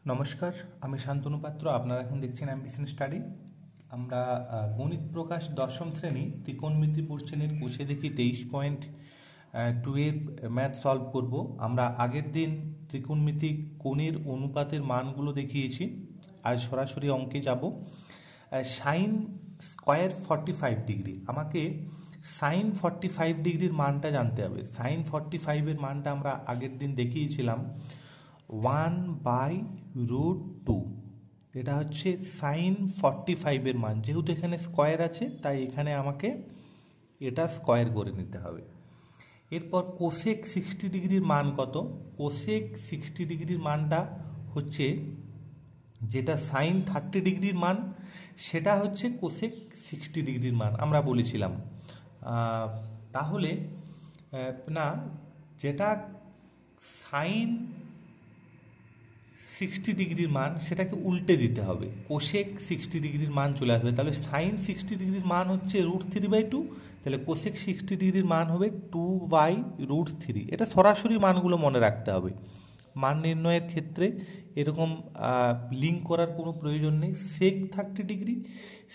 নমস্কার, আমি শান্তনু পাত্র। আপনারা এখন দেখছেন অ্যাম্বিশন স্টাডি। আমরা গণিত প্রকাশ দশম শ্রেণী ত্রিকোণমিতি শ্রেণীর কোষে দেখি 23.2 এর ম্যাথ সলভ করব। আমরা আগের দিন ত্রিকোণমিতিক কোণের অনুপাতের মানগুলো দেখিয়েছি। আজ সরাসরি অঙ্কে যাব। সাইন স্কোয়ার 45 ডিগ্রি, আমাকে সাইন 45 ডিগ্রির মানটা জানতে হবে। সাইন 45-এর মানটা আমরা আগের দিন দেখিয়েছিলাম 1/√2। এটা হচ্ছে সাইন 45-এর মান। যেহেতু এখানে স্কোয়ার আছে তাই এখানে আমাকে এটা স্কোয়ার করে নিতে হবে। এরপর কোসেক 60 ডিগ্রির মান কত? কোসেক 60 ডিগ্রির মানটা হচ্ছে যেটা সাইন 30 ডিগ্রির মান, সেটা হচ্ছে কোসেক 60 ডিগ্রির মান আমরা বলেছিলাম। তাহলে না, যেটা সাইন 60 ডিগ্রির মান সেটাকে উল্টে দিতে হবে, কোসেক 60 ডিগ্রির মান চলে আসবে। তাহলে সাইন 60 ডিগ্রির মান হচ্ছে √3/2, তাহলে কোসেক 60 ডিগ্রির মান হবে 2/√3। এটা সরাসরি মানগুলো মনে রাখতে হবে। মান নির্ণয়ের ক্ষেত্রে এরকম লিঙ্ক করার কোনো প্রয়োজন নেই। সেক 30 ডিগ্রি,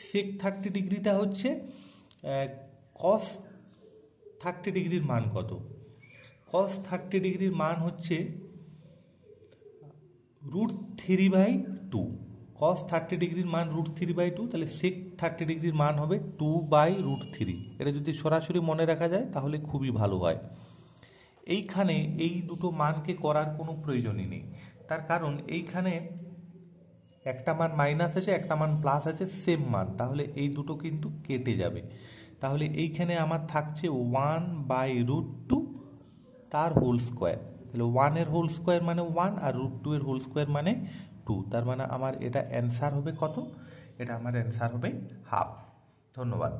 সেক 30 ডিগ্রিটা হচ্ছে কস 30 ডিগ্রির মান কত? কস 30 ডিগ্রির মান হচ্ছে √3/2। কস 30 ডিগ্রির মান √3/2, তাহলে সেক 30 ডিগ্রির মান হবে 2/√3। এটা যদি সরাসরি মনে রাখা যায় তাহলে খুবই ভালো হয়। এইখানে এই দুটো মানকে করার কোনো প্রয়োজনই নেই, তার কারণ এইখানে একটা মান মাইনাস আছে, একটা মান প্লাস আছে, সেম মান, তাহলে এই দুটো কিন্তু কেটে যাবে। তাহলে এইখানে আমার থাকছে 1/√2 তার হোল স্কোয়ার। তাহলে 1-এর হোল স্কোয়ার মানে 1 আর √2-এর হোল স্কোয়ার মানে 2। তার মানে আমার এটা অ্যান্সার হবে কত? এটা আমার অ্যান্সার হবে হাফ। ধন্যবাদ।